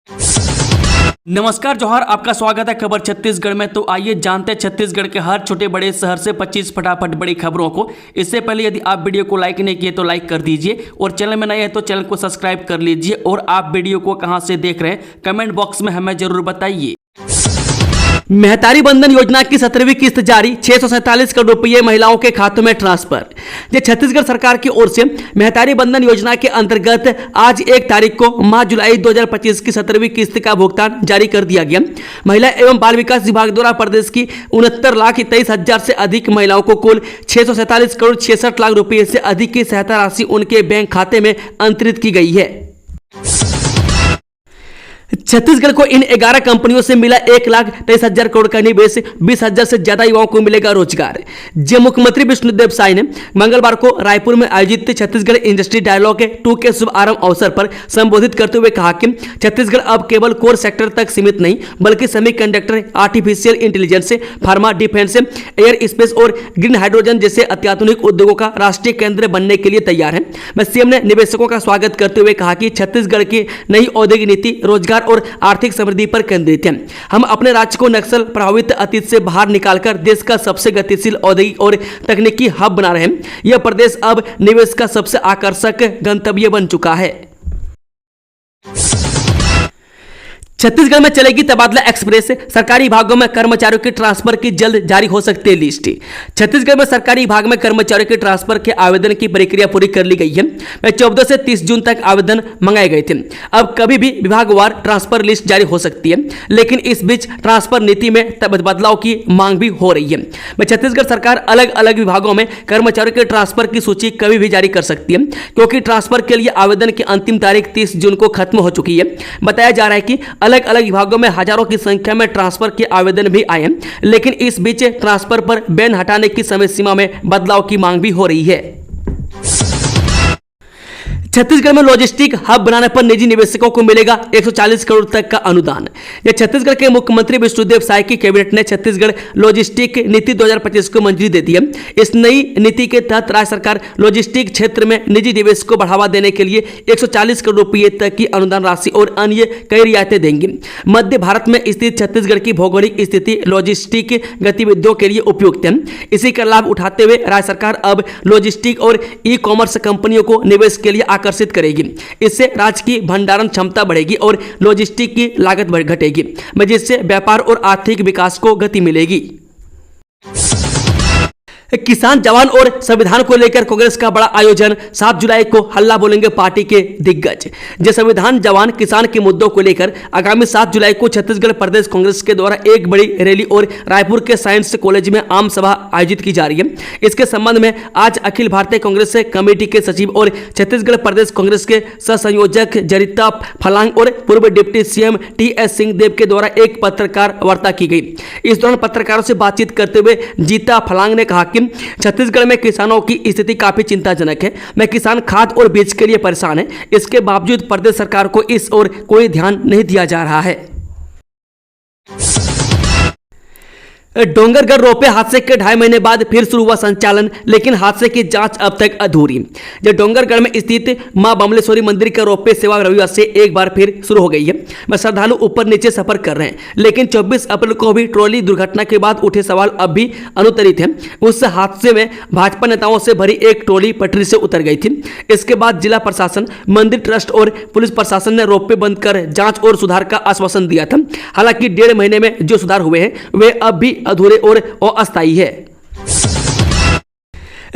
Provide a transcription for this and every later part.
नमस्कार जोहार, आपका स्वागत है खबर छत्तीसगढ़ में। तो आइए जानते हैं छत्तीसगढ़ के हर छोटे बड़े शहर से 25 फटाफट बड़ी खबरों को। इससे पहले यदि आप वीडियो को लाइक नहीं किए तो लाइक कर दीजिए और चैनल में नए हैं तो चैनल को सब्सक्राइब कर लीजिए। और आप वीडियो को कहां से देख रहे हैं कमेंट बॉक्स में हमें जरूर बताइए। महतारी बंधन योजना की 17वीं किस्त जारी, 647 करोड़ रुपये महिलाओं के खातों में ट्रांसफर। ये छत्तीसगढ़ सरकार की ओर से महतारी बंधन योजना के अंतर्गत आज 1 तारीख को माह जुलाई 2025 की 17वीं किस्त का भुगतान जारी कर दिया गया। महिला एवं बाल विकास विभाग द्वारा प्रदेश की 69,23,000 से अधिक महिलाओं को कुल 647 करोड़ 66 लाख रुपये से अधिक की सहायता राशि उनके बैंक खाते में अंतरित की गई है। छत्तीसगढ़ को इन 11 कंपनियों से मिला 1,23,000 करोड़ का निवेश, 20,000 से ज्यादा युवाओं को मिलेगा रोजगार। जब मुख्यमंत्री विष्णुदेव साय ने मंगलवार को रायपुर में आयोजित छत्तीसगढ़ इंडस्ट्री डायलॉग 2 के शुभारंभ अवसर पर संबोधित करते हुए कहा कि छत्तीसगढ़ अब केवल कोर सेक्टर तक सीमित नहीं बल्कि semiconductor, artificial intelligence, pharma, defence, air space और ग्रीन हाइड्रोजन जैसे अत्याधुनिक उद्योगों का राष्ट्रीय केंद्र बनने के लिए तैयार है। सीएम ने निवेशकों का स्वागत करते हुए कहा कि छत्तीसगढ़ की नई औद्योगिक नीति रोजगार और आर्थिक समृद्धि पर केंद्रित है। हम अपने राज्य को नक्सल प्रभावित अतीत से बाहर निकालकर देश का सबसे गतिशील औद्योगिक और तकनीकी हब बना रहे हैं। यह प्रदेश अब निवेश का सबसे आकर्षक गंतव्य बन चुका है। छत्तीसगढ़ में चलेगी तबादला एक्सप्रेस, सरकारी विभागों में कर्मचारियों के ट्रांसफर की जल्द जारी हो सकती है लिस्ट। छत्तीसगढ़ में सरकारी विभाग में कर्मचारियों के ट्रांसफर के आवेदन की प्रक्रिया पूरी कर ली गई है। 14 से 30 जून तक आवेदन मंगाए गए थे। अब कभी भी विभागवार ट्रांसफर लिस्ट जारी हो सकती है, लेकिन इस बीच ट्रांसफर नीति में बदलाव की मांग भी हो रही है। छत्तीसगढ़ सरकार अलग अलग विभागों में कर्मचारियों के ट्रांसफर की सूची कभी भी जारी कर सकती है, क्योंकि ट्रांसफर के लिए आवेदन की अंतिम तारीख 30 जून को खत्म हो चुकी है। बताया जा रहा है कि अलग अलग विभागों में हजारों की संख्या में ट्रांसफर के आवेदन भी आए हैं, लेकिन इस बीच ट्रांसफर पर बैन हटाने की समय सीमा में बदलाव की मांग भी हो रही है। छत्तीसगढ़ में लॉजिस्टिक हब बनाने पर निजी निवेशकों को मिलेगा 140 करोड़ तक का अनुदान। यह छत्तीसगढ़ के मुख्यमंत्री विष्णुदेव साय की कैबिनेट ने छत्तीसगढ़ लॉजिस्टिक नीति 2025 को मंजूरी दे दी है। इस नई नीति के तहत राज्य सरकार लॉजिस्टिक क्षेत्र में निजी निवेश को बढ़ावा देने के लिए 140 करोड़ रुपये तक की अनुदान राशि और अन्य कई रियायतें देंगी। मध्य भारत में स्थित छत्तीसगढ़ की भौगोलिक स्थिति लॉजिस्टिक गतिविधियों के लिए उपयुक्त है। इसी का लाभ उठाते हुए राज्य सरकार अब लॉजिस्टिक और ई कॉमर्स कंपनियों को निवेश के लिए आकर्षित करेगी। इससे राज्य की भंडारण क्षमता बढ़ेगी और लॉजिस्टिक की लागत घटेगी, जिससे व्यापार और आर्थिक विकास को गति मिलेगी। किसान जवान और संविधान को लेकर कांग्रेस का बड़ा आयोजन, 7 जुलाई को हल्ला बोलेंगे पार्टी के दिग्गज। जो संविधान जवान किसान के मुद्दों को लेकर आगामी 7 जुलाई को छत्तीसगढ़ प्रदेश कांग्रेस के द्वारा एक बड़ी रैली और रायपुर के साइंस कॉलेज में आम सभा आयोजित की जा रही है। इसके संबंध में आज अखिल भारतीय कांग्रेस कमेटी के सचिव और छत्तीसगढ़ प्रदेश कांग्रेस के सह-संयोजक जरिता फलांग और पूर्व डिप्टी सीएम टी.एस. सिंहदेव के द्वारा एक पत्रकार वार्ता की गई। इस दौरान पत्रकारों से बातचीत करते हुए जीता फलांग ने कहा छत्तीसगढ़ में किसानों की स्थिति काफी चिंताजनक है। मैं किसान खाद और बीज के लिए परेशान है। इसके बावजूद प्रदेश सरकार को इस ओर कोई ध्यान नहीं दिया जा रहा है। डोंगरगढ़ रोपवे हादसे के 2.5 महीने बाद फिर शुरू हुआ संचालन, लेकिन हादसे की जांच अब तक अधूरी। जब डोंगरगढ़ में स्थित मां बमलेश्वरी मंदिर का रोपवे सेवा रविवार से एक बार फिर शुरू हो गई है। श्रद्धालु ऊपर नीचे सफर कर रहे हैं, लेकिन 24 अप्रैल को भी ट्रॉली दुर्घटना के बाद उठे सवाल अब भी अनुत्तरित हैं। उस हादसे में भाजपा नेताओं से भरी एक ट्रॉली पटरी से उतर गई थी। इसके बाद जिला प्रशासन, मंदिर ट्रस्ट और पुलिस प्रशासन ने रोपवे बंद कर जांच और सुधार का आश्वासन दिया था। हालांकि 1.5 महीने में जो सुधार हुए हैं वे अब भी अधूरे और अस्थायी है।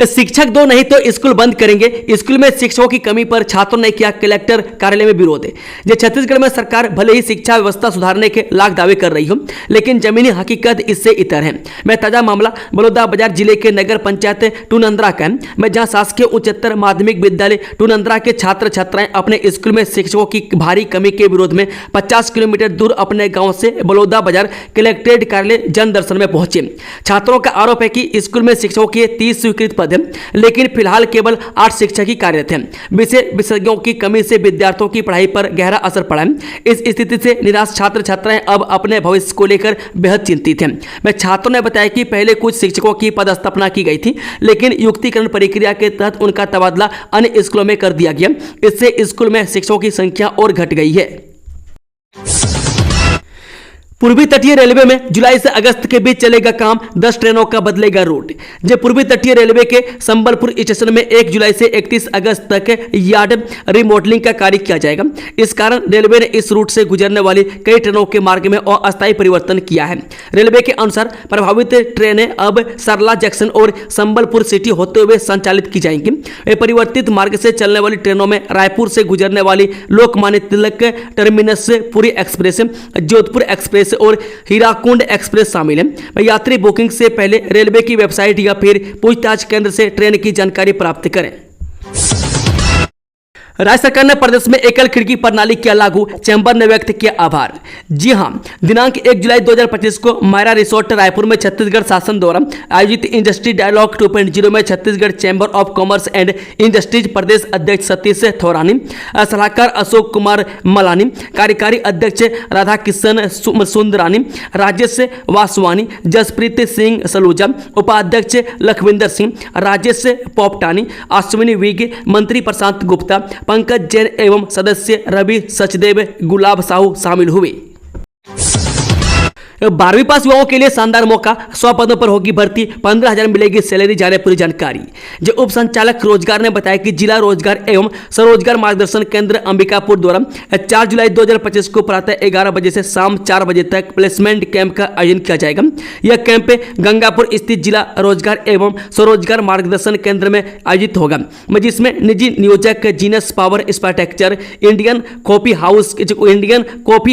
शिक्षक दो नहीं तो स्कूल बंद करेंगे, स्कूल में शिक्षकों की कमी पर छात्रों ने किया कलेक्टर कार्यालय में विरोध। जो छत्तीसगढ़ में सरकार भले ही शिक्षा व्यवस्था सुधारने के लाख दावे कर रही हो, लेकिन जमीनी हकीकत इससे इतर है। मैं ताजा मामला बलौदाबाजार जिले के नगर पंचायत टूनंद्रा का है, जहां शासकीय उच्चतर माध्यमिक विद्यालय टूनंद्रा के छात्र छात्राएं अपने स्कूल में शिक्षकों की भारी कमी के विरोध में 50 किलोमीटर दूर अपने गाँव से बलौदाबाजार कलेक्ट्रेट कार्यालय जन दर्शन में पहुंचे। छात्रों का आरोप है कि स्कूल में शिक्षकों के 30 स्वीकृत पद हैं, लेकिन फिलहाल केवल 8 शिक्षक ही कार्यरत हैं। विशेषज्ञों की कमी से विद्यार्थियों की पढ़ाई पर गहरा असर पड़ा है। इस स्थिति से निराश छात्र छात्राएं अब अपने भविष्य को लेकर बेहद चिंतित हैं। छात्रों ने बताया कि पहले कुछ शिक्षकों की पदस्थापना की गई थी, लेकिन युक्तिकरण प्रक्रिया के तहत उनका तबादला अन्य स्कूलों में कर दिया गया। इससे स्कूल में शिक्षकों की संख्या और घट गई है। पूर्वी तटीय रेलवे में जुलाई से अगस्त के बीच चलेगा काम, 10 ट्रेनों का बदलेगा रूट। जब पूर्वी तटीय रेलवे के संबलपुर स्टेशन में 1 जुलाई से 31 अगस्त तक यार्ड रिमॉडलिंग का कार्य किया जाएगा। इस कारण रेलवे ने इस रूट से गुजरने वाली कई ट्रेनों के मार्ग में अस्थायी परिवर्तन किया है। रेलवे के अनुसार प्रभावित ट्रेनें अब सरला जंक्शन और संबलपुर सिटी होते हुए संचालित की जाएंगी। परिवर्तित मार्ग से चलने वाली ट्रेनों में रायपुर से गुजरने वाली लोकमान्य तिलक टर्मिनस से पुरी एक्सप्रेस, जोधपुर एक्सप्रेस और हीराकुंड एक्सप्रेस शामिल है। यात्री बुकिंग से पहले रेलवे की वेबसाइट या फिर पूछताछ केंद्र से ट्रेन की जानकारी प्राप्त करें। राज्य सरकार ने प्रदेश में एकल खिड़की प्रणाली किया लागू, चैंबर ने व्यक्त किया आभार। जी हां, दिनांक 1 जुलाई 2025 को मायरा रिसोर्ट रायपुर में छत्तीसगढ़ शासन द्वारा आयोजित इंडस्ट्री डायलॉग 2.0 में Chhattisgarh chamber of commerce and industries प्रदेश अध्यक्ष सतीश थोरानी, सलाहकार अशोक कुमार मलानी, कार्यकारी अध्यक्ष राधा किशन सुंदरानी, राजेश वासवानी, जसप्रीत सिंह सलूजा, उपाध्यक्ष लखविंदर सिंह, राजेश पोपटानी, अश्विनी विग, मंत्री प्रशांत गुप्ता, पंकज जैन एवं सदस्य रवि सचदेव, गुलाब साहू शामिल हुए। 12वीं पास युवाओं के लिए शानदार मौका, 100 पदों पर होगी भर्ती, 15,000 मिलेगी सैलरी, जाने पूरी जानकारी। जो उप संचालक रोजगार ने बताया कि जिला रोजगार एवं स्वरोजगार मार्गदर्शन केंद्र अंबिकापुर द्वारा 4 जुलाई 2025 को प्रातः 11 बजे से शाम 4 बजे तक प्लेसमेंट कैंप का आयोजन किया जाएगा। यह कैंप गंगापुर स्थित जिला रोजगार एवं स्वरोजगार मार्गदर्शन केंद्र में आयोजित होगा, जिसमें निजी नियोजक genus power structure, Indian coffee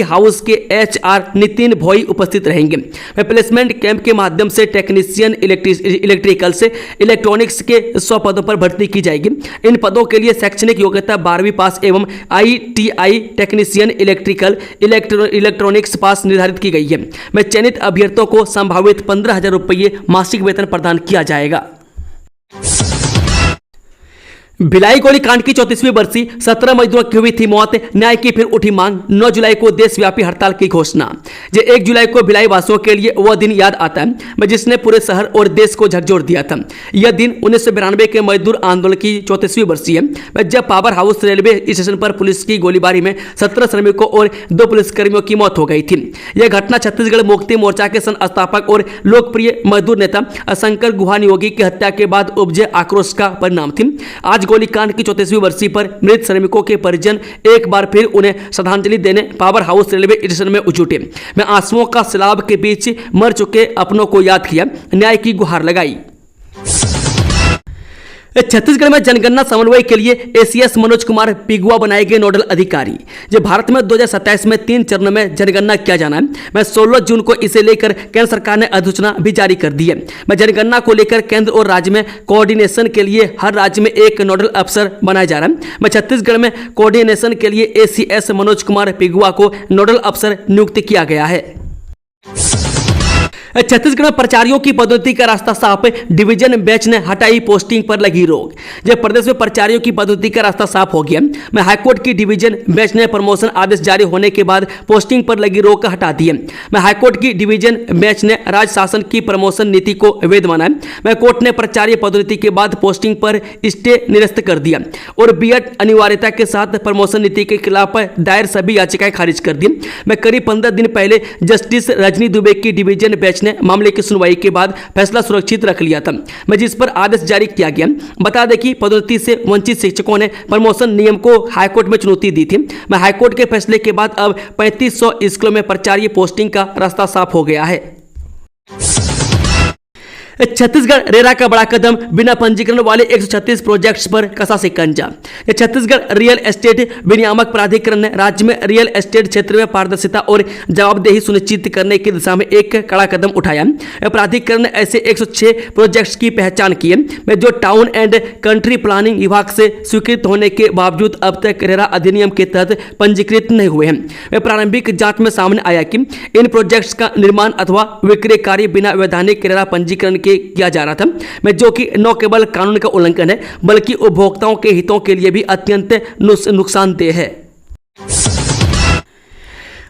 house के HR नितिन भोई उपस्थित रहेंगे। प्लेसमेंट कैंप के माध्यम से टेक्नीशियन इलेक्ट्रिकल से इलेक्ट्रॉनिक्स के 100 पदों पर भर्ती की जाएगी। इन पदों के लिए शैक्षणिक योग्यता 12वीं पास एवं ITI टेक्नीशियन इलेक्ट्रॉनिक्स पास निर्धारित की गई है। चयनित अभ्यर्थियों को संभावित 15,000 रुपये मासिक वेतन प्रदान किया जाएगा। भिलाई गोली कांड की 34वीं बरसी, 17 मजदूरों की हुई थी मौत, न्याय की फिर उठी मांग, 9 जुलाई को देशव्यापी हड़ताल की घोषणा। 1 जुलाई को भिलाई वासियों के लिए वह दिन याद आता है जिसने पूरे शहर और देश को झकझोर दिया था। यह दिन 1992 के मजदूर आंदोलन की 34वीं बरसी है, जब पावर हाउस रेलवे स्टेशन पर पुलिस की गोलीबारी में 17 श्रमिकों और 2 पुलिसकर्मियों की मौत हो गई थी। यह घटना छत्तीसगढ़ मुक्ति मोर्चा के संस्थापक और लोकप्रिय मजदूर नेता शंकर गुहा नियोगी की हत्या के बाद उपजे आक्रोश का परिणाम थी। आज गोलीकांड की 34वीं बरसी पर मृत श्रमिकों के परिजन एक बार फिर उन्हें श्रद्धांजलि देने पावर हाउस रेलवे स्टेशन में जुटे। मैं आंसुओं का सैलाब के बीच मर चुके अपनों को याद किया, न्याय की गुहार लगाई। छत्तीसगढ़ में जनगणना समन्वय के लिए ACS मनोज कुमार पिगुआ बनाए गए नोडल अधिकारी। जब भारत में 2027 में 3 चरणों में जनगणना किया जाना है, 16 जून को इसे लेकर केंद्र सरकार ने अधिसूचना भी जारी कर दी है। जनगणना को लेकर केंद्र और राज्य में कोऑर्डिनेशन के लिए हर राज्य में एक नोडल अफसर बनाया जा रहा है। छत्तीसगढ़ में कोऑर्डिनेशन के लिए ACS मनोज कुमार पिगुआ को नोडल अफसर नियुक्त किया गया है। छत्तीसगढ़ में प्राचार्यों की पदोन्नति का रास्ता साफ, डिवीजन बेंच ने हटाई पोस्टिंग पर लगी रोक। जब प्रदेश में प्राचार्यों की पदोन्नति का रास्ता साफ हो गया, हाईकोर्ट की डिवीजन बेंच ने प्रमोशन आदेश जारी होने के बाद पोस्टिंग पर लगी रोक हटा दी है। हाईकोर्ट की डिवीजन बेंच ने राज्य शासन की प्रमोशन नीति को वैध माना है। कोर्ट ने प्राचार्य पदोन्नति के बाद पोस्टिंग पर स्टे निरस्त कर दिया और बीएड अनिवार्यता के साथ प्रमोशन नीति के खिलाफ दायर सभी याचिकाएं खारिज कर दी। करीब 15 दिन पहले जस्टिस रजनी दुबे की डिवीजन बेंच ने मामले की सुनवाई के बाद फैसला सुरक्षित रख लिया था, जिस पर आदेश जारी किया गया। बता दें कि पदोन्नति से वंचित शिक्षकों ने प्रमोशन नियम को हाईकोर्ट में चुनौती दी थी। हाईकोर्ट के फैसले के बाद अब 3500 स्कूलों में प्राचार्य पोस्टिंग का रास्ता साफ हो गया है। छत्तीसगढ़ रेरा का बड़ा कदम, बिना पंजीकरण वाले 136 प्रोजेक्ट्स पर कसा शिकंजा। छत्तीसगढ़ रियल एस्टेट विनियामक प्राधिकरण ने राज्य में रियल एस्टेट क्षेत्र में पारदर्शिता और जवाबदेही सुनिश्चित करने की दिशा में एक कड़ा कदम उठाया। प्राधिकरण ने ऐसे 106 प्रोजेक्ट्स की पहचान की है जो टाउन एंड कंट्री प्लानिंग विभाग से स्वीकृत होने के बावजूद अब तक रेरा अधिनियम के तहत पंजीकृत नहीं हुए हैं। प्रारंभिक जांच में सामने आया कि इन प्रोजेक्ट्स का निर्माण अथवा विक्रय कार्य बिना वैधानिक रेरा पंजीकरण किया जा रहा था, जो कि न केवल कानून का उल्लंघन है बल्कि उपभोक्ताओं के हितों के लिए भी अत्यंत नुकसानदेह है।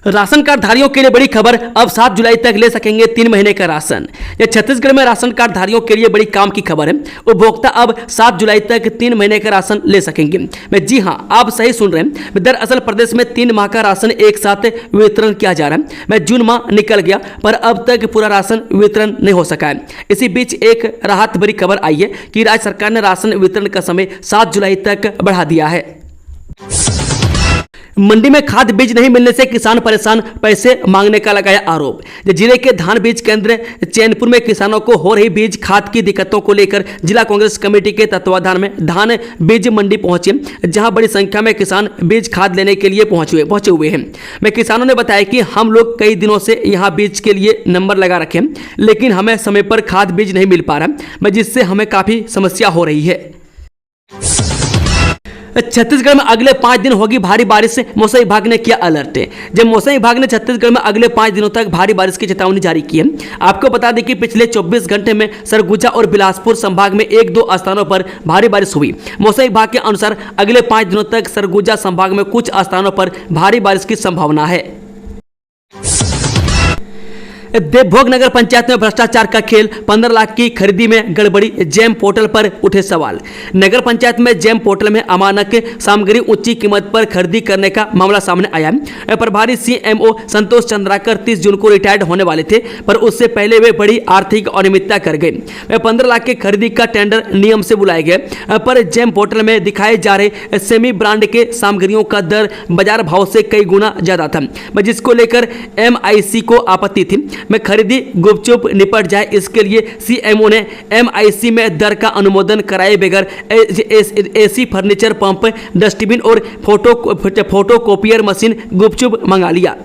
राशन कार्ड धारियों के लिए बड़ी खबर, अब 7 जुलाई तक ले सकेंगे 3 महीने का राशन। यह छत्तीसगढ़ में राशन कार्ड धारियों के लिए बड़ी काम की खबर है। उपभोक्ता अब 7 जुलाई तक 3 महीने का राशन ले सकेंगे। मैं जी हां, आप सही सुन रहे हैं। दरअसल प्रदेश में 3 माह का राशन एक साथ वितरण किया जा रहा है। मैं जून माह निकल गया पर अब तक पूरा राशन वितरण नहीं हो सका है। इसी बीच एक राहत भरी खबर आई है कि राज्य सरकार ने राशन वितरण का समय 7 जुलाई तक बढ़ा दिया है। मंडी में खाद बीज नहीं मिलने से किसान परेशान, पैसे मांगने का लगाया आरोप। जिले के धान बीज केंद्र चैनपुर में किसानों को हो रही बीज खाद की दिक्कतों को लेकर जिला कांग्रेस कमेटी के तत्वाधान में धान बीज मंडी पहुंचे, जहां बड़ी संख्या में किसान बीज खाद लेने के लिए पहुंचे हुए हैं। मैं किसानों ने बताया कि हम लोग कई दिनों से यहां बीज के लिए नंबर लगा रखे हैं, लेकिन हमें समय पर खाद बीज नहीं मिल पा रहा, जिससे हमें काफी समस्या हो रही है। छत्तीसगढ़ में अगले 5 दिन होगी भारी बारिश से मौसम विभाग ने किया अलर्ट। जब मौसम विभाग ने छत्तीसगढ़ में अगले 5 दिनों तक भारी बारिश की चेतावनी जारी की है। आपको बता दें कि पिछले 24 घंटे में सरगुजा और बिलासपुर संभाग में 1-2 स्थानों पर भारी बारिश हुई। मौसम विभाग के अनुसार अगले 5 दिनों तक सरगुजा संभाग में कुछ स्थानों पर भारी बारिश की संभावना है। देवभोग नगर पंचायत में भ्रष्टाचार का खेल, 15 लाख की खरीदी में गड़बड़ी, जेम पोर्टल पर उठे सवाल। नगर पंचायत में जेम पोर्टल में अमानक सामग्री उच्च कीमत पर खरीदी करने का मामला सामने आया है। प्रभारी सीएमओ संतोष चंद्राकर 30 जून को रिटायर्ड होने वाले थे, पर उससे पहले वे बड़ी आर्थिक अनियमितता कर गए। 15 लाख की खरीदी का टेंडर नियम से बुलाए गए, पर जेम पोर्टल में दिखाए जा रहे सेमी ब्रांड के सामग्रियों का दर बाजार भाव से कई गुना ज्यादा था, जिसको लेकर एमआईसी को आपत्ति थी। में खरीदी गुपचुप निपट जाए, इसके लिए सीएमओ ने एमआईसी में दर का अनुमोदन कराए बगैर एसी फर्नीचर पंप, डस्टबिन और फोटोकॉपियर मशीन गुपचुप मंगा लिया।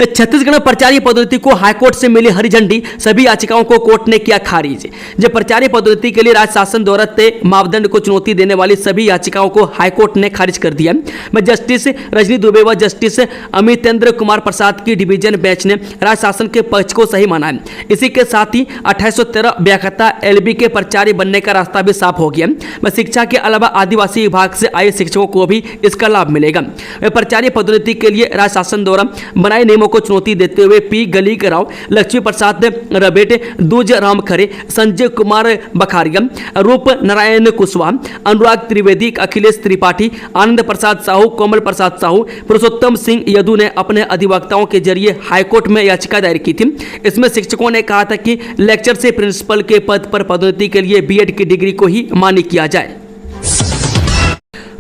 छत्तीसगढ़ में प्रचारी पदोन्नति को हाईकोर्ट से मिली हरी झंडी, सभी याचिकाओं को कोर्ट ने किया खारिज। जब प्रचारी पदोन्नति के लिए राज्य शासन द्वारा तय मापदंड को चुनौती देने वाली सभी याचिकाओं को हाईकोर्ट ने खारिज कर दिया। जस्टिस रजनी दुबे व जस्टिस अमितेंद्र कुमार प्रसाद की डिवीजन बेंच ने राज्य शासन के पक्ष को सही माना है। इसी के साथ ही 2813 व्याख्याता एलबी के प्रचारी बनने का रास्ता भी साफ हो गया। शिक्षा के अलावा आदिवासी विभाग से आए शिक्षकों को भी इसका लाभ मिलेगा। प्रचारी पदोन्नति के लिए राज्य शासन द्वारा बनाए नियमों को चुनौती देते हुए पी गलीक राव, लक्ष्मी प्रसाद रबेट, दूज राम खरे, संजय कुमार बखारिया, रूप नारायण कुशवाहा, अनुराग त्रिवेदी, अखिलेश त्रिपाठी, आनंद प्रसाद साहू, कोमल प्रसाद साहू, पुरुषोत्तम सिंह यदु ने अपने अधिवक्ताओं के जरिए हाईकोर्ट में याचिका दायर की थी। इसमें शिक्षकों ने कहा था कि लेक्चर से प्रिंसिपल के पद पर पदोन्नति के लिए बीएड की डिग्री को ही मान्य किया जाए।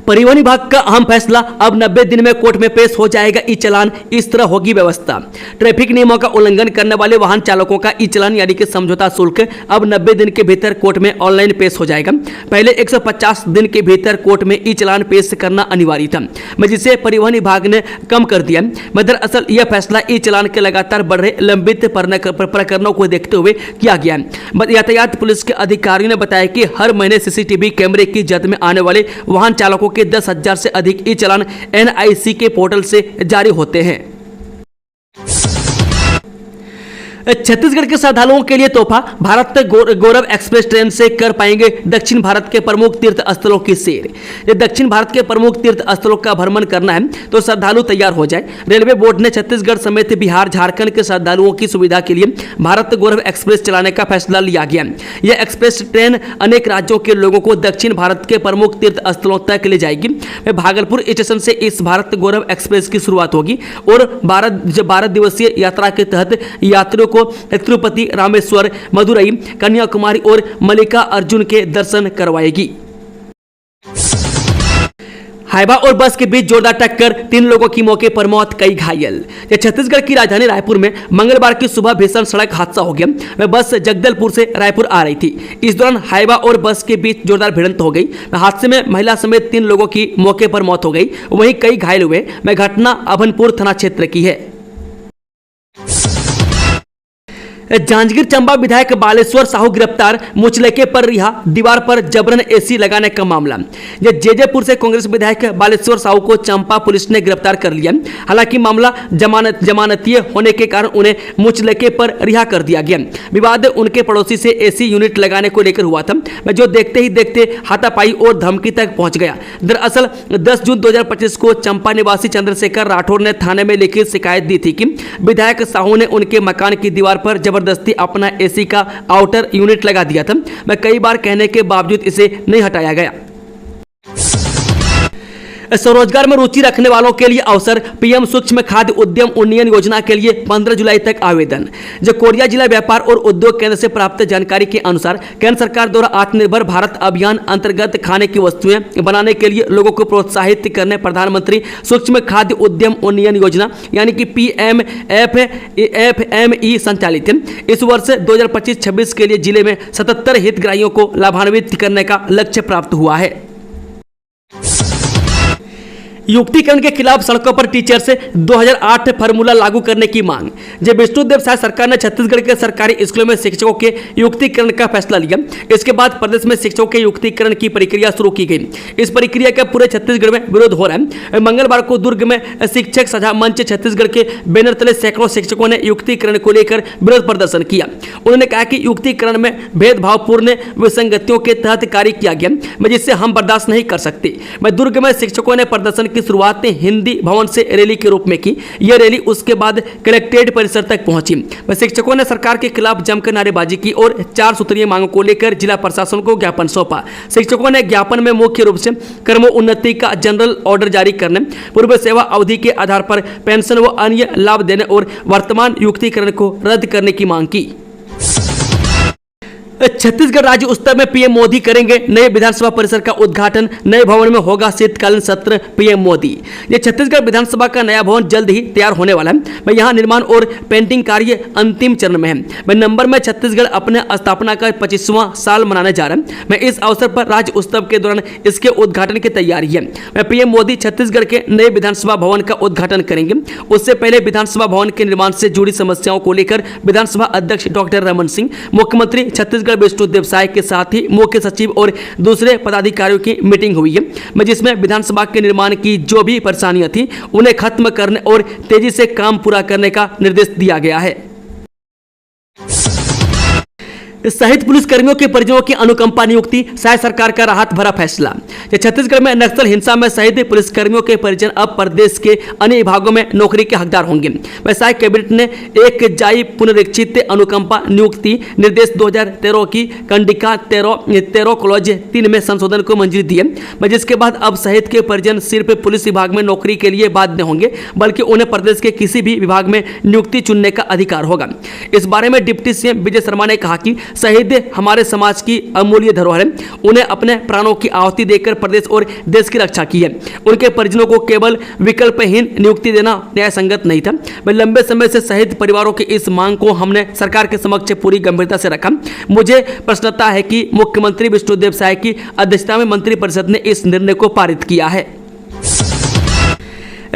परिवहन विभाग का अहम फैसला, अब 90 दिन में कोर्ट में पेश हो जाएगा ई चालान, इस तरह होगी व्यवस्था। ट्रैफिक नियमों का उल्लंघन करने वाले वाहन चालकों का ई चालान यानी कि समझौता शुल्क अब 90 दिन के भीतर कोर्ट में ऑनलाइन पेश हो जाएगा। पहले 150 दिन के भीतर कोर्ट में ई चालान पेश करना अनिवार्य था, जिसे परिवहन विभाग ने कम कर दिया। दरअसल यह फैसला ई चालान के लगातार बढ़ रहे लंबित प्रकरणों को देखते हुए किया गया। यातायात पुलिस के अधिकारियों ने बताया कि हर महीने सीसीटीवी कैमरे की जद में आने वाले वाहन चालकों के 10,000 से अधिक ई चालान एनआईसी के पोर्टल से जारी होते हैं। छत्तीसगढ़ के श्रद्धालुओं के लिए तोहफा, भारत गौरव एक्सप्रेस ट्रेन से कर पाएंगे दक्षिण भारत के प्रमुख तीर्थ स्थलों की सैर। ये दक्षिण भारत के प्रमुख तीर्थ स्थलों का भ्रमण करना है तो श्रद्धालु तैयार हो जाए। रेलवे बोर्ड ने छत्तीसगढ़ समेत बिहार झारखंड के श्रद्धालुओं की सुविधा के लिए भारत गौरव एक्सप्रेस चलाने का फैसला लिया गया। यह एक्सप्रेस ट्रेन अनेक राज्यों के लोगों को दक्षिण भारत के प्रमुख तीर्थ स्थलों तक ले जाएगी। भागलपुर स्टेशन से इस भारत गौरव एक्सप्रेस की शुरुआत होगी और 12 दिवसीय यात्रा के तहत यात्रियों को तिरुपति, रामेश्वर, मदुरई, कन्याकुमारी और मल्लिका अर्जुन के दर्शन करवाएगी। हाइवा और बस के बीच जोरदार टक्कर, 3 लोगों की मौके पर मौत, कई घायल। छत्तीसगढ़ की राजधानी रायपुर में मंगलवार की सुबह भीषण सड़क हादसा हो गया। बस जगदलपुर से रायपुर आ रही थी। इस दौरान हाइवा और बस के बीच जोरदार भिड़ंत हो गई। हादसे में महिला समेत 3 लोगों की मौके पर मौत हो गई, वहीं कई घायल हुए। घटना अभनपुर थाना क्षेत्र की है। जांजगीर चंबा विधायक बालेश्वर साहू गिरफ्तार, मुचलके पर रिहा, दीवार पर जबरन एसी लगाने का मामला। जेजेपुर से कांग्रेस विधायक बालेश्वर साहू को चंपा पुलिस ने गिरफ्तार कर लिया। हालांकि मामला जमानतीय होने के कारण उन्हें मुचलके पर रिहा कर दिया गया। विवाद उनके पड़ोसी से एसी यूनिट लगाने को लेकर हुआ था, जो देखते ही देखते हाथापाई और धमकी तक पहुंच गया। दरअसल 10 जून 2025 को चंपा निवासी चंद्रशेखर राठौर ने थाने में लिखित शिकायत दी थी कि विधायक साहू ने उनके मकान की दीवार पर जबरदस्ती अपना एसी का आउटर यूनिट लगा दिया था। मैं कई बार कहने के बावजूद इसे नहीं हटाया गया। स्वरोजगार में रुचि रखने वालों के लिए अवसर, पीएम सूक्ष्म खाद्य उद्यम उन्नयन योजना के लिए 15 जुलाई तक आवेदन। जो कोरिया जिला व्यापार और उद्योग केंद्र से प्राप्त जानकारी के अनुसार केंद्र सरकार द्वारा आत्मनिर्भर भारत अभियान अंतर्गत खाने की वस्तुएं बनाने के लिए लोगों को प्रोत्साहित करने प्रधानमंत्री सूक्ष्म खाद्य उद्यम उन्नयन योजना यानी कि PMFME संचालित है। इस वर्ष 2025-26 के लिए जिले में 77 हितग्राहियों को लाभान्वित करने का लक्ष्य प्राप्त हुआ है। युक्तिकरण के खिलाफ सड़कों पर टीचर से 2008 फार्मूला लागू करने की मांग। जब विष्णुदेव साय सरकार ने छत्तीसगढ़ के सरकारी स्कूलों में शिक्षकों के युक्तिकरण का फैसला लिया, इसके बाद प्रदेश में शिक्षकों के युक्तिकरण की प्रक्रिया शुरू की गई। इस प्रक्रिया का पूरे छत्तीसगढ़ में विरोध हो रहा है। मंगलवार को दुर्ग में शिक्षक साझा मंच छत्तीसगढ़ के बैनर तले सैकड़ों शिक्षकों ने युक्तिकरण को लेकर विरोध प्रदर्शन किया। उन्होंने कहा कि युक्तिकरण में भेदभावपूर्ण विसंगतियों के तहत कार्य किया गया, जिससे हम बर्दाश्त नहीं कर सकते। मैं दुर्ग में शिक्षकों ने प्रदर्शन की शुरुआत हिंदी भवन से रैली के रूप में की। यह रैली उसके बाद कलेक्ट्रेट परिसर तक पहुंची। शिक्षकों ने सरकार के खिलाफ जमकर नारेबाजी की और 4 सूत्रीय मांगों को लेकर जिला प्रशासन को ज्ञापन सौंपा। शिक्षकों ने ज्ञापन में मुख्य रूप से कर्मोन्नति का जनरल ऑर्डर जारी करने, पूर्व सेवा अवधि के आधार पर पेंशन व अन्य लाभ देने और वर्तमान युक्तिकरण को रद्द करने की मांग की। छत्तीसगढ़ राज्य उत्सव में पीएम मोदी करेंगे नए विधानसभा परिसर का उद्घाटन, नए भवन में होगा शीतकालीन सत्र, पीएम मोदी। ये छत्तीसगढ़ विधानसभा का नया भवन जल्द ही तैयार होने वाला है। यहाँ निर्माण और पेंटिंग कार्य अंतिम चरण में है। नवंबर में छत्तीसगढ़ अपने स्थापना का 25वां साल मनाने जा रहा है। इस अवसर पर राज्य उत्सव के दौरान इसके उद्घाटन की तैयारी है। पीएम मोदी छत्तीसगढ़ के नए विधानसभा भवन का उद्घाटन करेंगे। उससे पहले विधानसभा भवन के निर्माण से जुड़ी समस्याओं को लेकर विधानसभा अध्यक्ष डॉक्टर रमन सिंह, मुख्यमंत्री छत्तीसगढ़ विष्णुदेव साय के साथ ही मुख्य सचिव और दूसरे पदाधिकारियों की मीटिंग हुई है, जिसमें विधानसभा के निर्माण की जो भी परेशानियां थी उन्हें खत्म करने और तेजी से काम पूरा करने का निर्देश दिया गया है। शहीद पुलिसकर्मियों के परिजनों की अनुकंपा नियुक्ति, साय सरकार का राहत भरा फैसला। छत्तीसगढ़ में नक्सल हिंसा में शहीद पुलिसकर्मियों के परिजन अब प्रदेश के अन्य विभागों में नौकरी के हकदार होंगे। साय कैबिनेट ने एक जाई पुनरीक्षित अनुकंपा नियुक्ति निर्देश 2013 की कंडिका 13 क्लॉज 3 में संशोधन को मंजूरी दी है, जिसके बाद अब शहीद के परिजन सिर्फ पुलिस विभाग में नौकरी के लिए बाध्य होंगे, बल्कि उन्हें प्रदेश के किसी भी विभाग में नियुक्ति चुनने का अधिकार होगा। इस बारे में डिप्टी सीएम विजय शर्मा ने कहा कि शहीद हमारे समाज की अमूल्य धरोहर है। उन्हें अपने प्राणों की आहुति देकर प्रदेश और देश की रक्षा की है। उनके परिजनों को केवल विकल्पहीन नियुक्ति देना न्याय संगत नहीं था। लंबे समय से शहीद परिवारों की इस मांग को हमने सरकार के समक्ष पूरी गंभीरता से रखा। मुझे प्रसन्नता है कि मुख्यमंत्री विष्णुदेव साय की अध्यक्षता में मंत्रिपरिषद ने इस निर्णय को पारित किया है।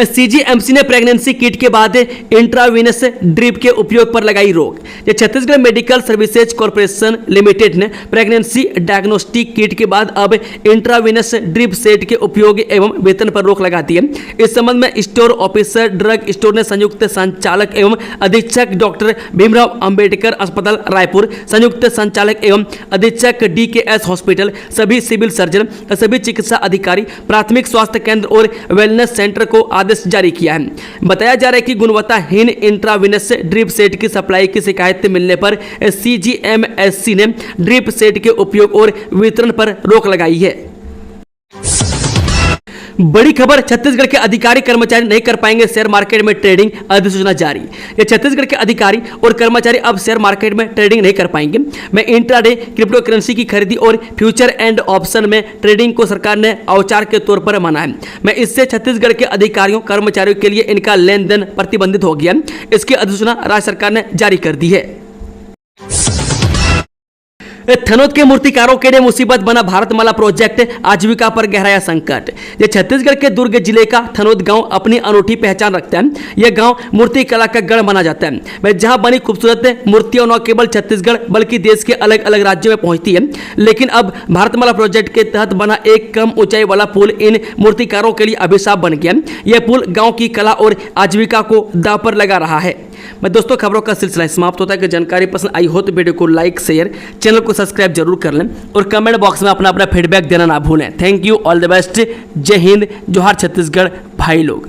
सीजीएमसी ने प्रेगनेंसी किट के बाद इंट्रावीनस ड्रिप के उपयोग पर लगाई रोक। Chhattisgarh medical services corporation limited ने प्रेगनेंसी डायग्नोस्टिक किट के बाद अब इंट्रावीनस ड्रिप सेट के उपयोग एवं वेतन पर रोक लगा दी है। इस संबंध में स्टोर ऑफिसर, ड्रग स्टोर ने संयुक्त संचालक एवं अधीक्षक डॉक्टर भीमराव अंबेडकर अस्पताल रायपुर, संयुक्त संचालक एवं अधीक्षक DKS हॉस्पिटल, सभी सिविल सर्जन, सभी चिकित्सा अधिकारी, प्राथमिक स्वास्थ्य केंद्र और वेलनेस सेंटर को आदेश जारी किया है। बताया जा रहा है कि गुणवत्ताहीन इंट्रावीनस ड्रिप सेट की सप्लाई की शिकायत मिलने पर CGMSC ने ड्रिप सेट के उपयोग और वितरण पर रोक लगाई है। बड़ी खबर, छत्तीसगढ़ के अधिकारी कर्मचारी नहीं कर पाएंगे शेयर मार्केट में ट्रेडिंग, अधिसूचना जारी। ये छत्तीसगढ़ के अधिकारी और कर्मचारी अब शेयर मार्केट में ट्रेडिंग नहीं कर पाएंगे। मैं इंट्राडे क्रिप्टो करेंसी की खरीदी और फ्यूचर एंड ऑप्शन में ट्रेडिंग को सरकार ने औचार के तौर पर माना है। मैं इससे छत्तीसगढ़ के अधिकारियों कर्मचारियों के लिए इनका लेन देन प्रतिबंधित हो गया। इसकी अधिसूचना राज्य सरकार ने जारी कर दी है। थनोद के मूर्तिकारों के लिए मुसीबत बना भारतमाला प्रोजेक्ट, आजीविका पर गहराया संकट। ये छत्तीसगढ़ के दुर्ग जिले का थनोद गांव अपनी अनूठी पहचान रखता है। यह गांव मूर्ति कला का गढ़ माना जाता है, जहां बनी खूबसूरत मूर्तियां न केवल छत्तीसगढ़ बल्कि देश के अलग अलग राज्यों में पहुंचती है। लेकिन अब भारतमाला प्रोजेक्ट के तहत बना एक कम ऊंचाई वाला पुल इन मूर्तिकारों के लिए अभिशाप बन गया। यह पुल गाँव की कला और आजीविका को दांव पर लगा रहा है। मैं दोस्तों खबरों का सिलसिला समाप्त होता है कि जानकारी पसंद आई हो तो वीडियो को लाइक शेयर, चैनल को सब्सक्राइब जरूर कर लें और कमेंट बॉक्स में अपना फीडबैक देना ना भूलें। Thank you, all the best, जय हिंद, जोहार छत्तीसगढ़ भाई लोग।